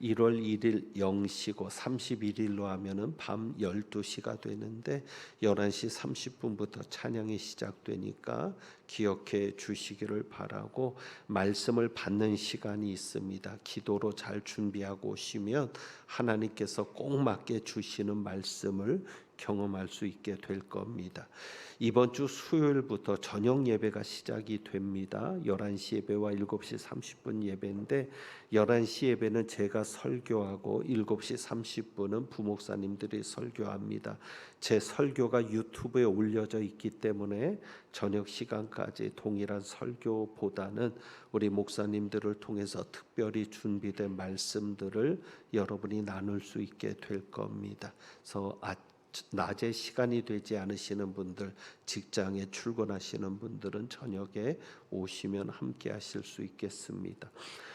1월 1일 0시고 31일로 하면은 밤 12시가 되는데 11시 30분부터 찬양이 시작되니까 기억해 주시기를 바라고, 말씀을 받는 시간이 있습니다. 기도로 잘 준비하고 오시면 하나님께서 꼭 맡겨 주시는 말씀을 경험할 수 있게 될 겁니다. 이번 주 수요일부터 저녁 예배가 시작이 됩니다. 11시 예배와 7시 30분 예배인데 11시 예배는 제가 설교하고 7시 30분은 부목사님들이 설교합니다. 제 설교가 유튜브에 올려져 있기 때문에 저녁 시간까지 동일한 설교보다는 우리 목사님들을 통해서 특별히 준비된 말씀들을 여러분이 나눌 수 있게 될 겁니다. 그래서 낮에 시간이 되지 않으시는 분들, 직장에 출근하시는 분들은 저녁에 오시면 함께 하실 수 있겠습니다.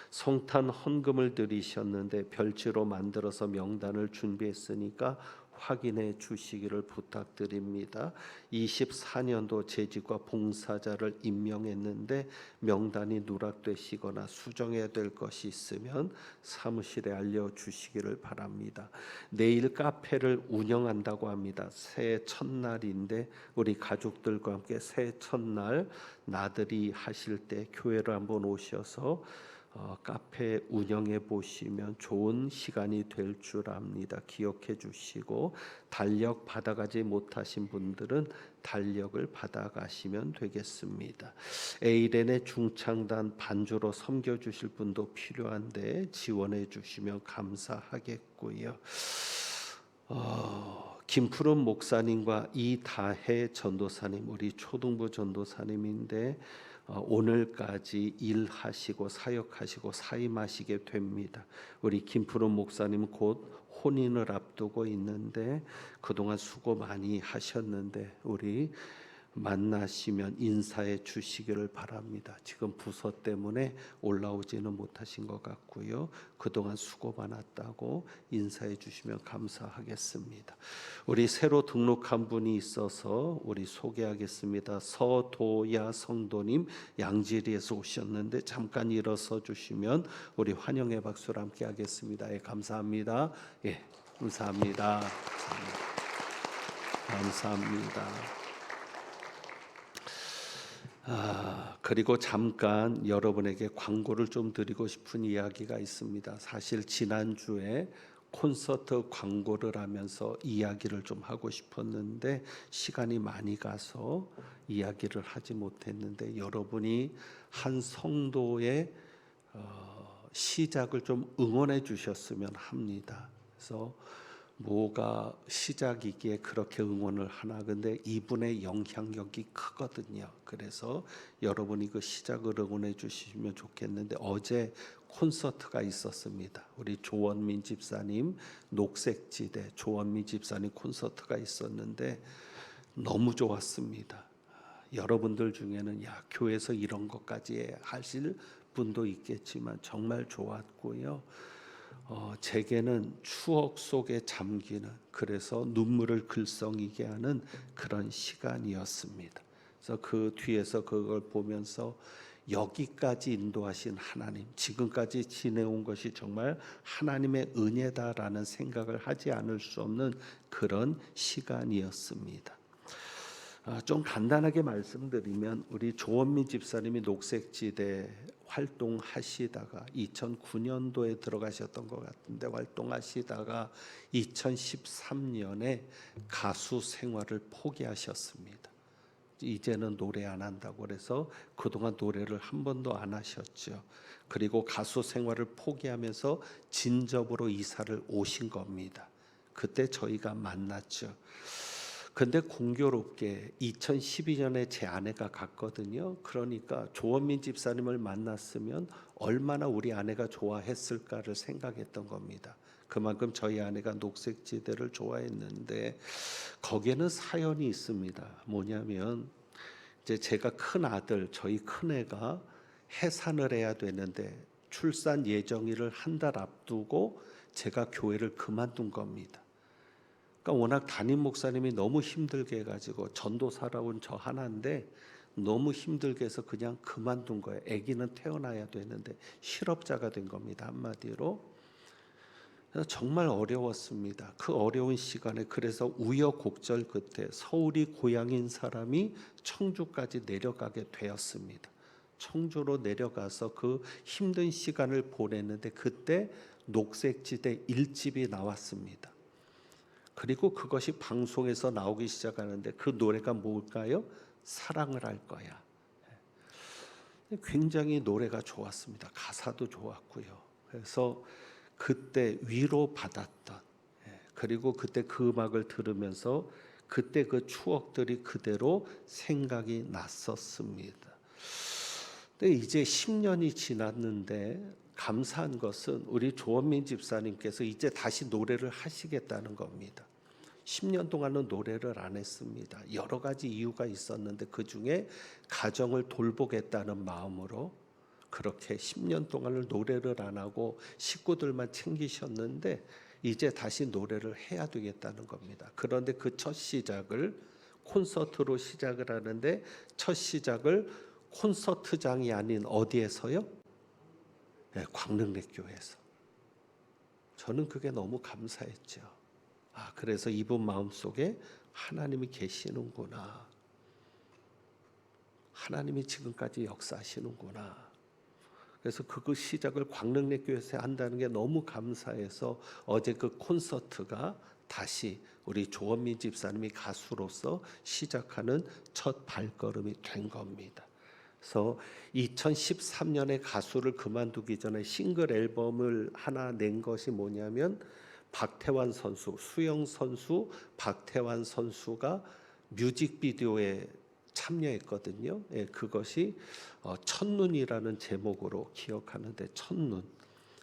성탄 헌금을 드리셨는데 별지로 만들어서 명단을 준비했으니까 확인해 주시기를 부탁드립니다. 24년도 재직과 봉사자를 임명했는데 명단이 누락되시거나 수정해야 될 것이 있으면 사무실에 알려주시기를 바랍니다. 내일 카페를 운영한다고 합니다. 새해 첫날인데 우리 가족들과 함께 새해 첫날 나들이 하실 때 교회를 한번 오셔서 카페 운영해 보시면 좋은 시간이 될 줄 압니다. 기억해 주시고, 달력 받아가지 못하신 분들은 달력을 받아가시면 되겠습니다. 에이렌의 중창단 반주로 섬겨주실 분도 필요한데 지원해 주시면 감사하겠고요. 김푸른 목사님과 이다혜 전도사님, 우리 초등부 전도사님인데 오늘까지 일하시고 사역하시고 사임하시게 됩니다. 우리 김푸른 목사님 곧 혼인을 앞두고 있는데 그동안 수고 많이 하셨는데 우리 만나시면 인사해 주시기를 바랍니다. 지금 부서 때문에 올라오지는 못하신 것 같고요. 그동안 수고 많았다고 인사해 주시면 감사하겠습니다. 우리 새로 등록한 분이 있어서 우리 소개하겠습니다. 서도야 성도님 양지리에서 오셨는데 잠깐 일어서 주시면 우리 환영의 박수를 함께 하겠습니다. 예, 감사합니다. 예, 감사합니다. 감사합니다. 그리고 잠깐 여러분에게 광고를 좀 드리고 싶은 이야기가 있습니다. 사실 지난주에 콘서트 광고를 하면서 이야기를 좀 하고 싶었는데 시간이 많이 가서 이야기를 하지 못했는데 여러분이 한 성도의 시작을 좀 응원해 주셨으면 합니다. 그래서 뭐가 시작이기에 그렇게 응원을 하나, 근데 이분의 영향력이 크거든요. 그래서 여러분이 그 시작을 응원해 주시면 좋겠는데 어제 콘서트가 있었습니다. 우리 조원민 집사님 녹색지대 조원민 집사님 콘서트가 있었는데 너무 좋았습니다. 여러분들 중에는 야 교회에서 이런 것까지 하실 분도 있겠지만 정말 좋았고요. 제게는 추억 속에 잠기는, 그래서 눈물을 글썽이게 하는 그런 시간이었습니다. 그래서 그 뒤에서 그걸 보면서 여기까지 인도하신 하나님, 지금까지 지내온 것이 정말 하나님의 은혜다라는 생각을 하지 않을 수 없는 그런 시간이었습니다. 좀 간단하게 말씀드리면 우리 조원민 집사님이 녹색지대 활동하시다가 2009년도에 들어가셨던 것 같은데 활동하시다가 2013년에 가수 생활을 포기하셨습니다. 이제는 노래 안 한다고 그래서 그동안 노래를 한 번도 안 하셨죠. 그리고 가수 생활을 포기하면서 진접으로 이사를 오신 겁니다. 그때 저희가 만났죠. 근데 공교롭게 2012년에 제 아내가 갔거든요. 그러니까 조원민 집사님을 만났으면 얼마나 우리 아내가 좋아했을까를 생각했던 겁니다. 그만큼 저희 아내가 녹색지대를 좋아했는데 거기에는 사연이 있습니다. 뭐냐면 이제 제가 큰 아들, 저희 큰 애가 해산을 해야 되는데 출산 예정일을 한 달 앞두고 제가 교회를 그만둔 겁니다. 그러니까 워낙 담임 목사님이 너무 힘들게 해가지고 전도사라고는 저 하나인데 너무 힘들게 해서 그냥 그만둔 거예요. 아기는 태어나야 되는데 실업자가 된 겁니다. 한마디로. 그래서 정말 어려웠습니다. 그 어려운 시간에 그래서 우여곡절 끝에 서울이 고향인 사람이 청주까지 내려가게 되었습니다. 청주로 내려가서 그 힘든 시간을 보냈는데 그때 녹색지대 1집이 나왔습니다. 그리고 그것이 방송에서 나오기 시작하는데 그 노래가 뭘까요? 사랑을 할 거야. 굉장히 노래가 좋았습니다. 가사도 좋았고요. 그래서 그때 위로받았던, 그리고 그때 그 음악을 들으면서 그때 그 추억들이 그대로 생각이 났었습니다. 근데 이제 10년이 지났는데 감사한 것은 우리 조원민 집사님께서 이제 다시 노래를 하시겠다는 겁니다. 10년 동안은 노래를 안 했습니다. 여러 가지 이유가 있었는데 그 중에 가정을 돌보겠다는 마음으로 그렇게 10년 동안을 노래를 안 하고 식구들만 챙기셨는데 이제 다시 노래를 해야 되겠다는 겁니다. 그런데 그 첫 시작을 콘서트로 시작을 하는데 첫 시작을 콘서트장이 아닌 어디에서요? 네, 광릉대교회에서. 저는 그게 너무 감사했죠. 그래서 이분 마음속에 하나님이 계시는구나. 하나님이 지금까지 역사하시는구나. 그래서 그 시작을 광릉내교에서 한다는 게 너무 감사해서 어제 그 콘서트가 다시 우리 조원민 집사님이 가수로서 시작하는 첫 발걸음이 된 겁니다. 그래서 2013년에 가수를 그만두기 전에 싱글 앨범을 하나 낸 것이 뭐냐면 박태환 선수, 수영 선수 박태환 선수가 뮤직비디오에 참여했거든요. 예, 그것이 첫눈이라는 제목으로 기억하는데 첫눈.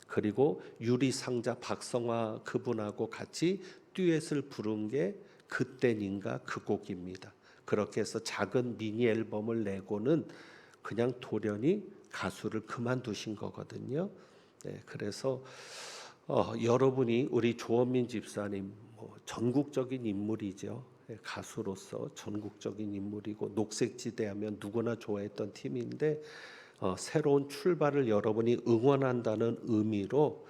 그리고 유리상자 박성화 그분하고 같이 듀엣을 부른 게 그땐인가 그 곡입니다. 그렇게 해서 작은 미니 앨범을 내고는 그냥 돌연히 가수를 그만두신 거거든요. 네, 그래서 여러분이 우리 조원민 집사님 전국적인 인물이죠. 네, 가수로서 전국적인 인물이고 녹색지대 하면 누구나 좋아했던 팀인데 새로운 출발을 여러분이 응원한다는 의미로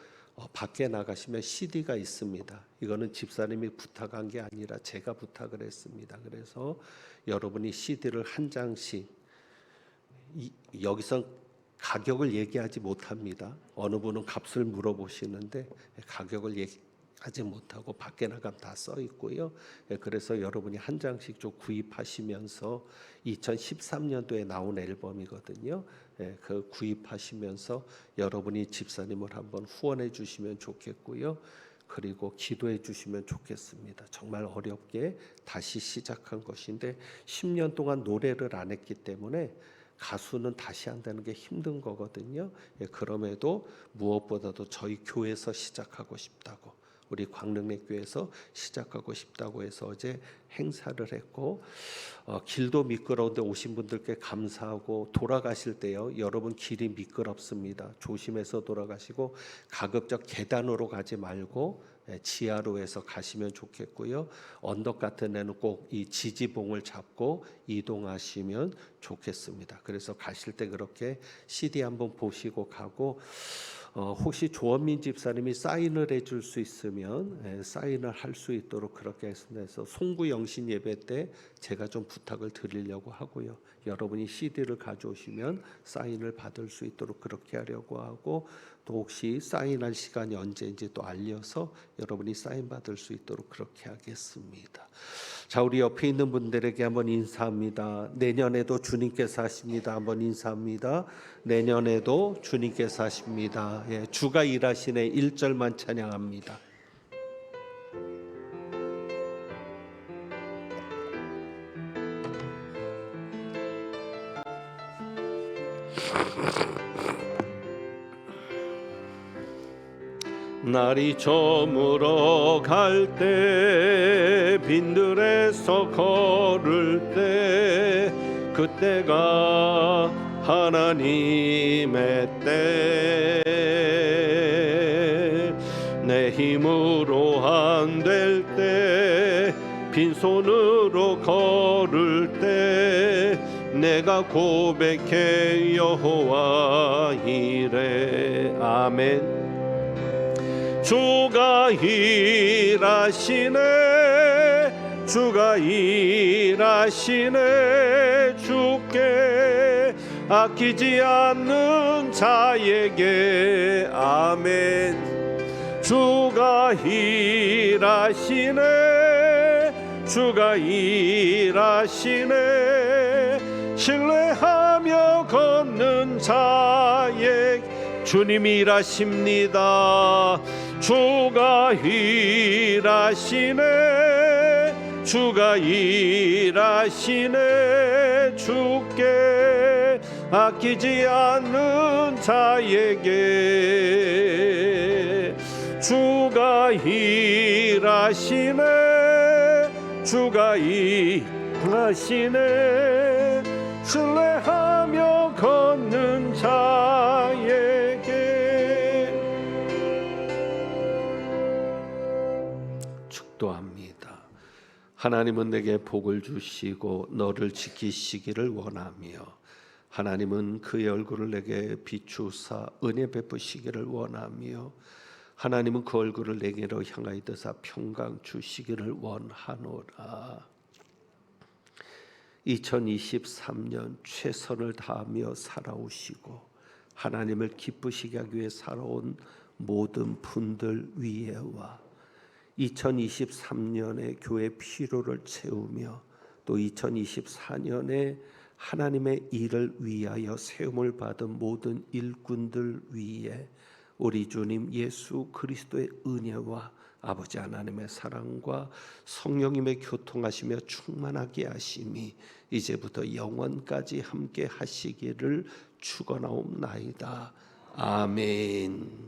밖에 나가시면 CD가 있습니다. 이거는 집사님이 부탁한 게 아니라 제가 부탁을 했습니다. 그래서 여러분이 CD를 한 장씩 여기서 가격을 얘기하지 못합니다. 어느 분은 값을 물어보시는데 가격을 얘기하지 못하고 밖에 나가면 다 써 있고요. 그래서 여러분이 한 장씩 좀 구입하시면서 2013년도에 나온 앨범이거든요. 그 구입하시면서 여러분이 집사님을 한번 후원해 주시면 좋겠고요. 그리고 기도해 주시면 좋겠습니다. 정말 어렵게 다시 시작한 것인데 10년 동안 노래를 안 했기 때문에 가수는 다시 한다는 게 힘든 거거든요. 그럼에도 무엇보다도 저희 교회에서 시작하고 싶다고, 우리 광릉내교에서 시작하고 싶다고 해서 어제 행사를 했고 길도 미끄러운데 오신 분들께 감사하고 돌아가실 때요. 여러분 길이 미끄럽습니다. 조심해서 돌아가시고 가급적 계단으로 가지 말고 지하로 해서 가시면 좋겠고요. 언덕 같은 데는 꼭 이 지지봉을 잡고 이동하시면 좋겠습니다. 그래서 가실 때 그렇게 CD 한번 보시고 가고 혹시 조원민 집사님이 사인을 해줄 수 있으면 사인을 할 수 있도록 그렇게 해서 송구 영신 예배 때 제가 좀 부탁을 드리려고 하고요. 여러분이 CD를 가져오시면 사인을 받을 수 있도록 그렇게 하려고 하고 또 혹시 사인할 시간이 언제인지 또 알려서 여러분이 사인 받을 수 있도록 그렇게 하겠습니다. 자, 우리 옆에 있는 분들에게 한번 인사합니다. 내년에도 주님께서 하십니다. 한번 인사합니다. 내년에도 주님께서 하십니다. 예, 주가 일하시네 1절만 찬양합니다. 날이 저물어 갈 때 빈들에서 걸을 때 그때가 하나님의 때 내 힘으로 안 될 때 빈손으로 걸을 때 내가 고백해 여호와 이래. 아멘. 주가 일하시네 주가 일하시네 주께 아끼지 않는 자에게. 아멘. 주가 일하시네 주가 일하시네 신뢰하며 걷는 자에게 주님이 일하십니다. 주가 일하시네 주가 일하시네 주께 아끼지 않는 자에게. 주가 일하시네 주가 일하시네 신뢰하며 걷는 자에게. 축도합니다. 하나님은 내게 복을 주시고 너를 지키시기를 원하며 하나님은 그의 얼굴을 내게 비추사 은혜 베푸시기를 원하며 하나님은 그 얼굴을 내게로 향하여 드사 평강 주시기를 원하노라. 2023년 최선을 다하며 살아오시고 하나님을 기쁘시게 하기 위해 살아온 모든 분들 위에와 2023년에 교회 필요를 채우며 또 2024년에 하나님의 일을 위하여 세움을 받은 모든 일꾼들 위에 우리 주님 예수 그리스도의 은혜와 아버지 하나님의 사랑과 성령님의 교통하시며 충만하게 하심이 이제부터 영원까지 함께 하시기를 축원하옵나이다. 아멘.